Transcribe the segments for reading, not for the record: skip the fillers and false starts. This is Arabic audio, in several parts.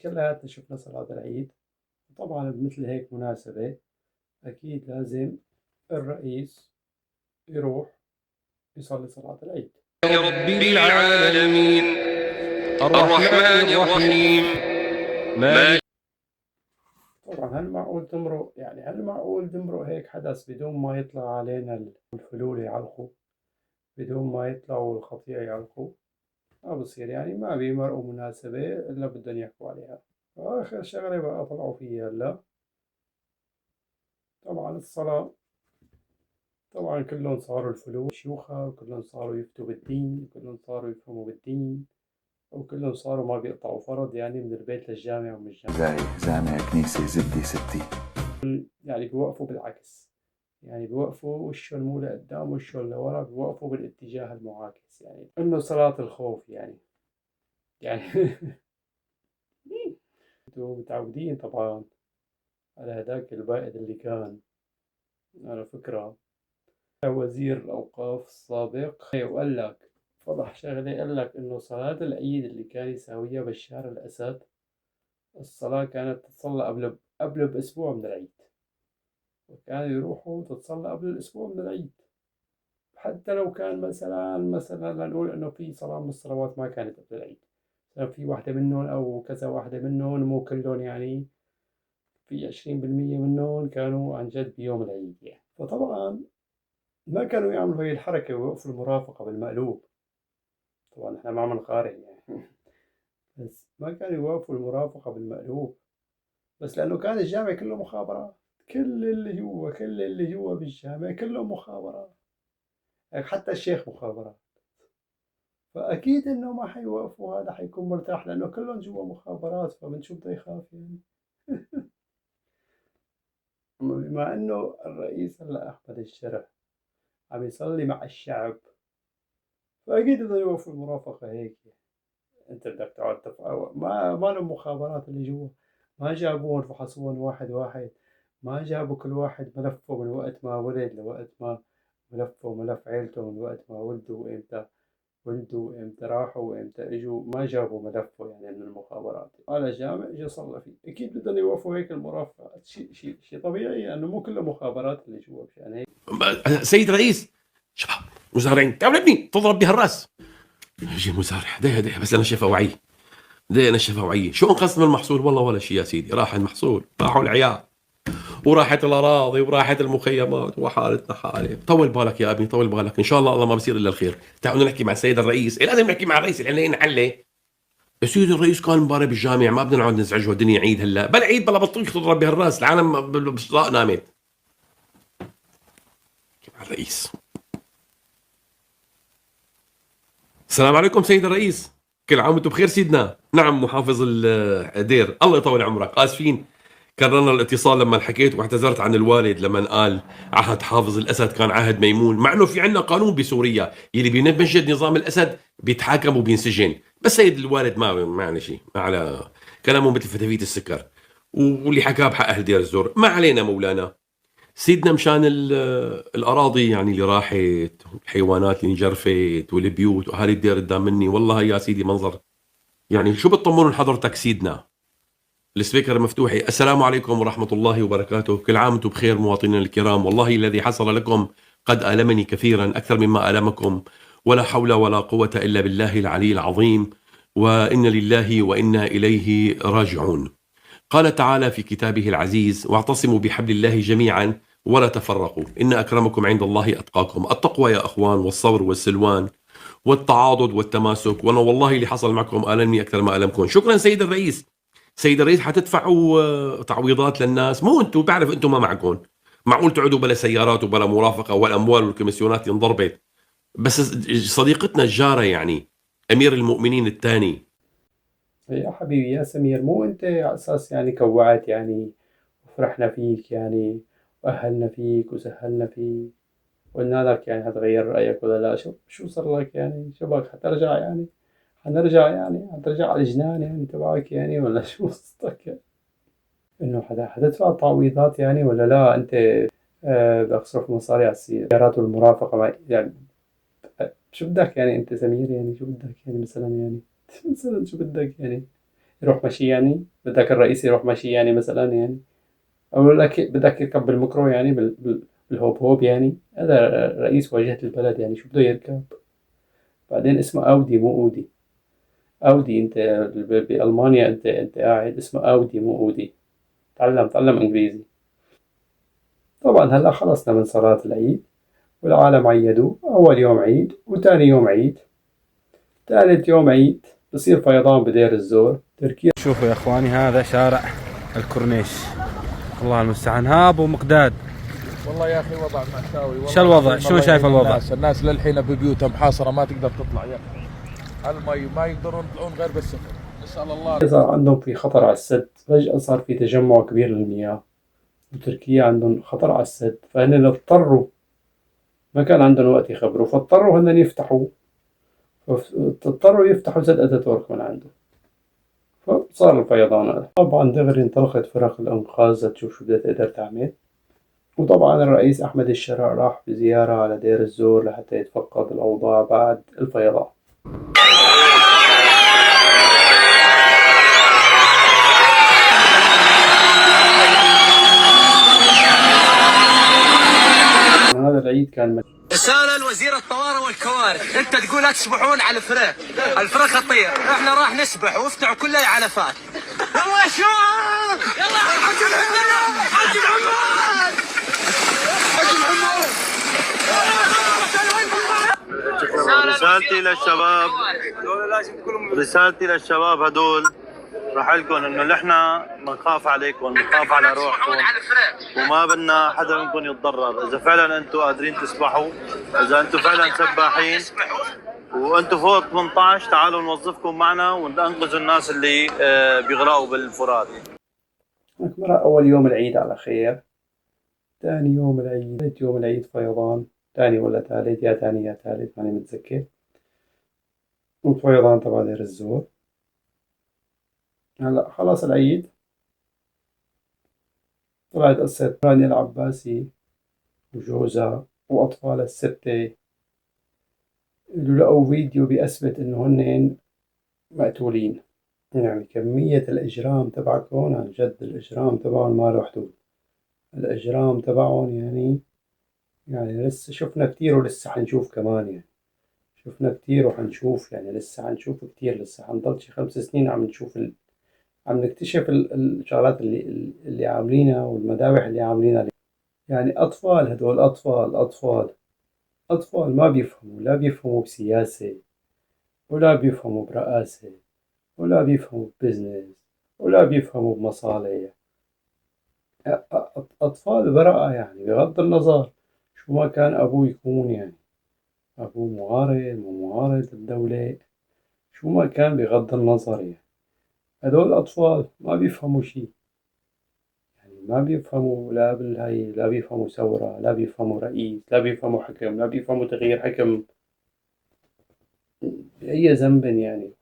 كلياتنا شفنا صلاة العيد. طبعا بمثل هيك مناسبة أكيد لازم الرئيس يروح يصلي صلاة العيد. رب العالمين الرحمن الرحيم مالك. طبعا هل معقول تمرق هيك حدث بدون ما يطلع علينا الفلول يعلقوا، بدون ما يطلعوا الخطيئة يعلقوا؟ ما بصير، يعني ما بيمرقوا مناسبة إلا بدهم يحكوا عليها. آخر شغلة بقى طلعوا فيها هلا طبعا الصلاة. طبعا كلهم صاروا الفلول شيوخة، وكلهم صاروا يفتوا بالدين، وكلهم صاروا يفهموا بالدين، وكلهم صاروا ما بيقطعوا فرض، يعني من البيت للجامع ومن الجامع جامع كنيسة زبدة ستي. يعني بيوقفوا بالعكس، يعني بيوقفوا وشهم مو لقدام وشهم لورا، بيوقفوا بالاتجاه المعاكس، يعني انه صلاة الخوف يعني انتوا متعودين طبعا على هذاك البائد اللي كان على فكرة وزير الأوقاف السابق، وقال لك فضح شغلة، قال لك إنه صلاة العيد اللي كان يساويها بشار الأسد، الصلاة كانت تتصلى قبل بأسبوع من العيد، وكانوا يروحوا تتصلى قبل الأسبوع من العيد، حتى لو كان مثلا لنقول إنه في صلاة من الصلوات ما كانت قبل العيد، مثلا في واحدة منهم أو كذا واحدة منهم، مو كلهم يعني، في 20% منهم كانوا عن جد بيوم العيد يعني. فطبعا ما كانوا يعملوا هي الحركة ويوقفوا المرافقة بالمقلوب. طبعا احنا ما عم نقارن يعني بس ما كانوا يوقفوا المرافقة بالمقلوب، بس لأنه كان الجامع كله مخابرات، كل اللي جوا بالجامع كله مخابرات، يعني حتى الشيخ مخابرات. فأكيد إنه ما حيوقفوا، هذا حيكون مرتاح لأنه كلهم جوا مخابرات، فمن شو بده يخاف يعني بما إنه الرئيس هلا أحمد الشرع عم يصلي مع الشعب، فأكيد بده يوقفوا المرافقة هيك يعني. أنت بدك تقعد ما لهم مخابرات اللي جوا، ما جابوهم فحصوهم واحد واحد، ما جابوا كل واحد ملفه من وقت ما ولد لوقت ما، ملفه وملف عيلته من وقت ما ولدوا وإمتى ولدوا وإمتى راحوا وإمتى إجوا، ما جابوا ملفه يعني من المخابرات على جامع إجا صلى فيه. أكيد بدهم يوقفوا هيك المرافقة، شيء طبيعي لأنه مو كله مخابرات اللي جوا، مشان هيك. سيد رئيس، شباب مزارعين تعال ابني تضرب بها الراس. يجي مزارع ده بس انا شايفه وعي، انا شايفه وعي. شو انقذت من المحصول؟ والله ولا شيء يا سيدي، راح المحصول، راحوا العيال، وراحت الاراضي، وراحت المخيمات، وحالتنا حاله. طول بالك يا ابني، طول بالك، ان شاء الله ما بصير الا الخير. تعالوا نحكي مع السيد الرئيس. لازم نحكي مع الرئيس لانه نعلي. يا سيدي الرئيس كان امبارح بالجامع، ما بدنا نقعد نزعجه، الدنيا عيد هلا، بلا عيد بلا بطيخ تضرب بهالراس، العالم بالصلاة نامت. مع الرئيس. السلام عليكم سيد الرئيس. كل عام وانتم بخير سيدنا. نعم محافظ الدير، الله يطول عمرك. اسفين كررنا الاتصال لما حكيت واعتذرت عن الوالد لما قال عهد حافظ الاسد كان عهد ميمون، مع انه في عندنا قانون بسوريا يلي بينجد نظام الاسد بيتحاكم وبينسجن، بس سيد الوالد ما على شيء، ما على كلامه مثل فتافيت السكر، واللي حكاه بحق اهل دير الزور. ما علينا مولانا سيدنا، مشان الأراضي يعني اللي راحت، الحيوانات اللي انجرفت، والبيوت، وأهالي الدير قدام مني، والله يا سيدي منظر يعني شو بتطمنوا لحضرتك سيدنا. السبيكر مفتوحة. السلام عليكم ورحمة الله وبركاته، كل عام وانتم بخير مواطنينا الكرام. والله الذي حصل لكم قد آلمني كثيرا أكثر مما آلمكم، ولا حول ولا قوة إلا بالله العلي العظيم، وإن لله وإنا إليه راجعون. قال تعالى في كتابه العزيز: واعتصموا بحبل الله جميعا ولا تفرقوا إن أكرمكم عند الله أتقاكم. التقوى يا أخوان، والصبر والسلوان والتعاضد والتماسك. وأنا والله اللي حصل معكم آلمني أكثر ما ألمكم. شكرا سيد الرئيس. سيد الرئيس حتدفعوا تعويضات للناس؟ مو انتم، بعرف انتم ما معكم، معقول تقعدوا بلا سيارات وبلا مرافقة، والأموال والكميسيونات انضربت، بس صديقتنا الجارة يعني أمير المؤمنين الثاني. يا حبيبي يا سمير، مو أنت على أساس يعني كوعت يعني وفرحنا فيك يعني، وأهلنا فيك وسهلنا فيك، قلنا لك يعني هتغير رأيك ولا لا؟ شو صار لك يعني؟ شو بك حترجع يعني؟ حنرجع يعني حترجع على الجنان يعني تبعك يعني، ولا شو قصتك يعني؟ إنه حتدفع تعويضات يعني ولا لا؟ أنت بدك تصرف مصاري على السيارات والمرافقة يعني شو بدك يعني أنت سمير؟ يعني شو بدك يعني مثلا يعني مثلا شو بدك يعني؟ يروح مشي يعني، بدك الرئيس يروح مشي يعني مثلا يعني، أو لك بدك يركب بالميكرو يعني بالهوب هوب يعني، هذا رئيس واجهة البلد يعني شو بده يركب؟ بعدين اسمه أودي مو أودي. أودي أنت بألمانيا، أنت قاعد اسمه أودي مو أودي. تعلم إنجليزي. طبعا هلا خلصنا من صلاة العيد، والعالم عيدوا أول يوم عيد وتاني يوم عيد. ثالث يوم عيد بصير فيضان بدير الزور تركيا. شوفوا يا اخواني هذا شارع الكورنيش، الله المستعان. ها ابو مقداد، والله يا اخي وضع مأساوي. شو الوضع؟ شو شايف الوضع؟ الناس للحين ببيوتها محاصرة ما تقدر تطلع يا اخي، المي ما يقدرون يطلعون غير بالسفر. نسأل الله. صار عندهم في خطر على السد، فجأة صار في تجمع كبير للمياه، وتركيا عندهم خطر على السد، فهن اضطروا، ما كان عندهم وقت يخبروا، فاضطروا هن يفتحوا، اضطروا يفتحوا سد أتاتورك من عنده، فصار الفيضان. طبعا دغري انطلقت فرق الإنقاذ تشوف شو بدها تقدر تعمل، وطبعا الرئيس أحمد الشراء راح بزيارة على دير الزور لحتى يتفقد الأوضاع بعد الفيضان. هذا العيد كان رسالة لوزير الطوارئ والكوارث، انت تقول لا تسبحون على الفراخ، الفراخ خطير، احنا راح نسبح وافتحوا كلها علفات. يلا يا شباب، يلا حج العمال، حج العمال، حج العمال. رسالتي للشباب هدول راح لكم انه نحن بنخاف عليكم، بنخاف على روحكم، وما بدنا حدا منكم يتضرر. اذا فعلا انتم قادرين تسبحوا، اذا انتم فعلا سباحين وانتم فوق 18، تعالوا نوظفكم معنا وننقذوا الناس اللي بيغرقوا بالفرات. مرة أول يوم العيد على خير، ثاني يوم العيد، ثالث يوم العيد فيضان، ثاني ولا ثالث، يا ثاني يا ثالث ماني متذكر، وفيضان تبع دير الزور. هلا خلاص العيد، طلعت قصة رانيا العباسي وجوزها وأطفال الستة اللي لقوا فيديو بيثبت إنه هن مقتولين. يعني كمية الإجرام تبعكم، عن جد الإجرام تبعهم ما له حدود. الإجرام تبعهم يعني لسه شفنا كتير ولسه حنشوف كمان، يعني شفنا كتير وحنشوف، يعني لسه حنشوف كتير، لسه حنضل شي 5 سنين عم نشوف عم نكتشف الشغلات اللي عاملينها والمذابح اللي عاملينها. يعني أطفال، هدول أطفال ما بيفهموا، لا بيفهموا بسياسة، ولا بيفهموا برئاسة، ولا بيفهموا ببزنس، ولا بيفهموا بمصالح. أطفال براءة، يعني بغض النظر شو ما كان أبوه يكون، يعني أبوه معارض مو معارض للدولة، شو ما كان بغض النظر، يعني هدول أطفال ما بيفهموا شي، يعني ما بيفهموا لا بالهاي، لا بيفهموا ثورة، لا بيفهموا رئيس، لا بيفهموا حكم، لا بيفهموا تغيير حكم بأي ذنب. يعني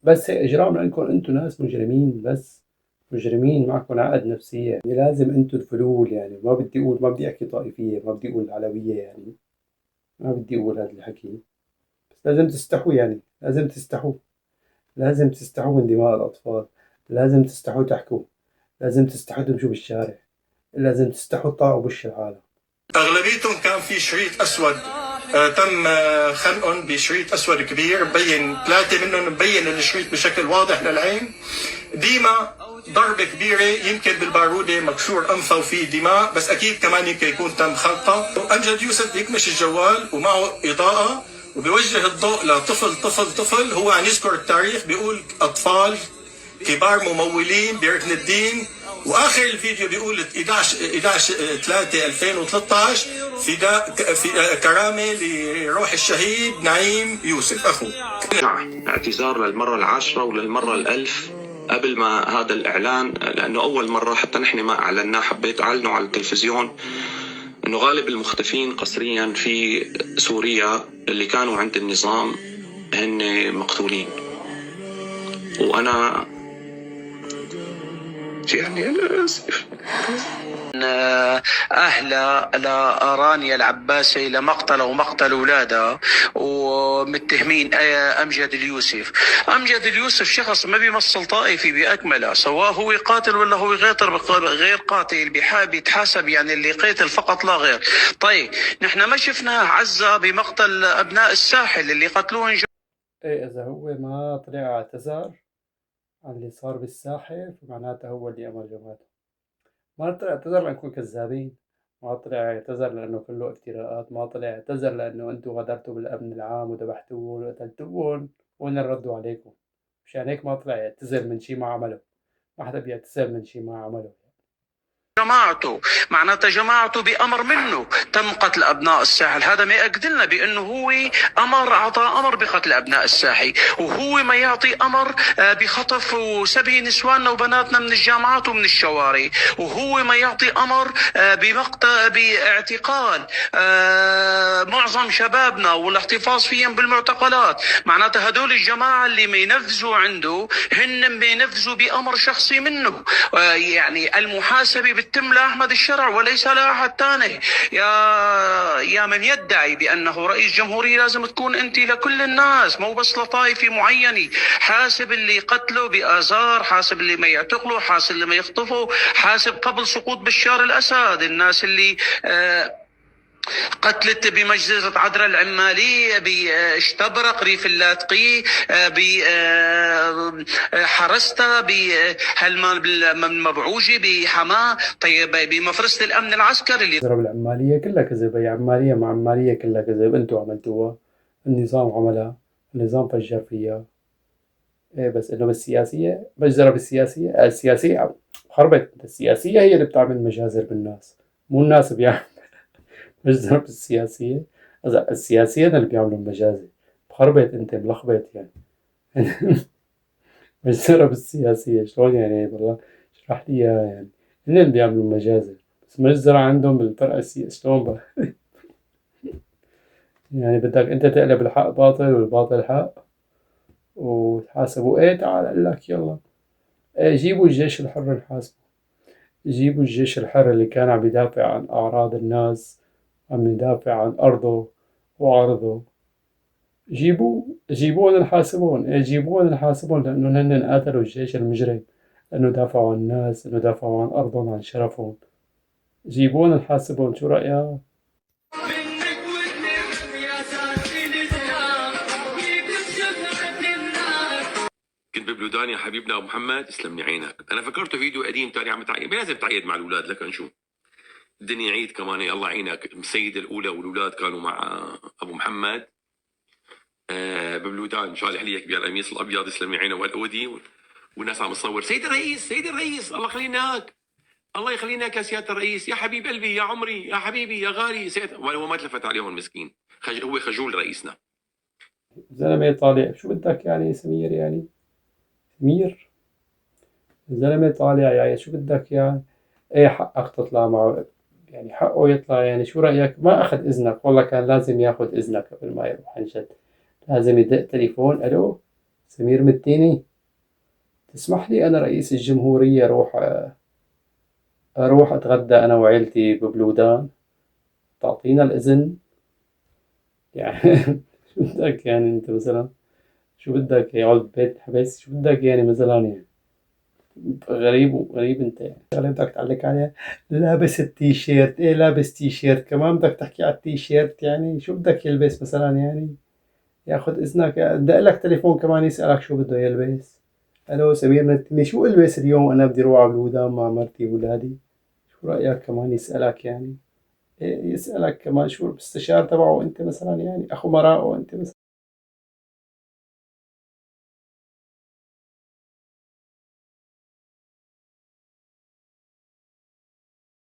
بس إجرام لأنكم أنتم ناس مجرمين، بس مجرمين معكم عقد نفسية. يعني لازم أنتم الفلول، يعني ما بدي أحكي طائفية، ما بدي أقول علوية، يعني ما بدي أقول هذا الحكي، بس لازم تستحوا، يعني لازم تستحوا من دماء الأطفال، لازم تستحوا تحكوا، لازم تستحوا تمشوا بالشارع، لازم تستحوا تطلعوا بوش العالم. أغلبيتهم كان في شريط أسود تم خنقهم بشريط أسود كبير مبين، 3 منهم مبين الشريط بشكل واضح للعين. ديما ضربة كبيرة، يمكن بالبارودة مكسور أنفه وفيه دماء، بس أكيد كمان يمكن يكون تم خنقه. أمجد يوسف بيكمش الجوال ومعه إضاءة وبيوجه الضوء لطفل هو عم يذكر التاريخ، بيقول أطفال كبار ممولين بركن الدين، واخر الفيديو بيقول 11/3/2013 فداء كرامه لروح الشهيد نعيم يوسف اخوه. اعتذار للمره العاشره وللمره الألف قبل ما هذا الاعلان، لانه اول مره حتى نحن ما اعلناه، حبيت اعلنه على التلفزيون، انه غالب المختفين قسريا في سوريا اللي كانوا عند النظام هن مقتولين. وانا يعني أنا آسف. أهل لرانيا العباسي لمقتل ومقتل أولادها ومتهمين أمجد اليوسف. أمجد اليوسف شخص ما بيمثل طائفي بأكمله، سواء هو قاتل ولا هو غير قاتل، بيتحاسب يعني اللي قاتل فقط لا غير. طيب نحن ما شفنا عزة بمقتل أبناء الساحل اللي قتلوهم. إيه إذا هو ما طلع اعتذر عن اللي صار بالساحل فمعناته هو اللي أمر جماعته. ما طلع اعتذر لأنكم كذابين، ما طلع اعتذر لأنه كله افتراءات، ما طلع اعتذر لأنه أنتم غدرتوا بالأمن العام وذبحتوهم وقتلتوهم وإن ردوا عليكم. مشان هيك ما طلع يعتذر من شي ما عمله. ما حدا بيعتذر من شي ما عمله. جماعته معناتها جماعته بأمر منه تم قتل أبناء الساحل. هذا ما يأكد لنا بأنه هو أعطى أمر بقتل أبناء الساحل، وهو ما يعطي أمر بخطف وسبي نسواننا وبناتنا من الجامعات ومن الشوارع، وهو ما يعطي أمر باعتقال معظم شبابنا والاحتفاظ فيهم بالمعتقلات. معناتها هدول الجماعة اللي ما ينفذوا عنده هن ما ينفذوا بأمر شخصي منه. يعني المحاسبة بتتم لأحمد الشرع وليس لأحد ثاني. يا من يدعي بأنه رئيس جمهورية لازم تكون أنت لكل الناس مو بس لطائفة معينة. حاسب اللي قتلوا بآزار، حاسب اللي ما يعتقلوا، حاسب اللي ما يخطفوا، حاسب قبل سقوط بشار الأسد الناس اللي قتلت بمجزرة عذرا العمالية، باشتبرق ريف اللاذقي، بحرستا، بمبعوجي، بحماه، طيب بمفرسة الأمن العسكري اللي ضرب العمالية كلها كذب. هي عمالية مع عمالية كلها كذب. انتوا عملتوها، النظام عملها، النظام فجر فيها. إيه بس انه بالسياسية مجزرة بالسياسية. السياسية خربت. السياسية هي اللي بتعمل مجازر بالناس، مو الناس بيعمل مجزرة بالسياسية. إذا السياسيين اللي بيعملوا المجازر خربت. انت ملخبط يعني. مجزرة بالسياسية شلون يعني؟ والله اشرح لي اياها يعني. هن اللي بيعملوا المجازر بس مجزرة عندهم بالفرق السياسي. شلون بقى؟ يعني بدك انت تقلب الحق باطل والباطل حق وتحاسبوا. ايه تعال اقول لك يلا ايه جيبوا الجيش الحر نحاسبه. جيبوا الجيش الحر اللي كان عم يدافع عن اعراض الناس، عم يدافع عن ارضه وعرضه. جيبوهم نحاسبهم. ايه جيبوهم نحاسبهم لانه هن قاتلوا الجيش المجرم، لانه دافعوا عن الناس، لانه دافعوا عن ارضهم، عن شرفهم. جيبوهم نحاسبهم. شو رأيك؟ كنت ببلودان يا حبيبنا ابو محمد، تسلم لي عينك. انا فكرته فيديو قديم تاني عم تعيد، لازم تعيد مع الاولاد. لكن شو الدنيا عيد كمان. الله يعينك. السيده الاولى والاولاد كانوا مع ابو محمد ببلودان، شالح لي هيك بالقميص الابيض، يسلم لي عينه والاودي، والناس عم تصور سيد الرئيس، سيد الرئيس، الله يخليناك، الله يخليناك يا سياده الرئيس، يا حبيب قلبي، يا عمري، يا حبيبي، يا غالي سيد. وهو ما تلفت عليهم المسكين. هو خجول رئيسنا. زلمة طالع. شو بدك يعني سمير؟ يعني سمير زلمة طالع يعني شو بدك يعني؟ ايه حقك تطلع معه، يعني حقه يطلع. يعني شو رأيك؟ ما أخذ إذنك. والله كان لازم ياخذ إذنك قبل ما يروح. عن جد لازم يدق تليفون. ألو سمير متيني، تسمح لي أنا رئيس الجمهورية أروح أتغدى أنا وعيلتي ببلودان؟ تعطينا الإذن يعني. شو بدك يعني أنت مثلا؟ شو بدك يقعد ببيت حبس؟ شو بدك يعني مثلا؟ يعني غريب انت يعني. شغله بدك تعلق عليها لابس التيشيرت. ايه لابس تيشيرت كمان بدك تحكي على التيشيرت؟ يعني شو بدك يلبس مثلا؟ يعني ياخذ اذنك، دق لك تليفون كمان يسألك شو بده يلبس. الو سمير نتني، شو البس اليوم؟ انا بدي اروح على بلودان مع مرتي وولادي. شو رأيك كمان يسألك يعني؟ إيه يسألك كمان شو الاستشار تبعه انت مثلا؟ يعني اخو مراءه انت مثلا.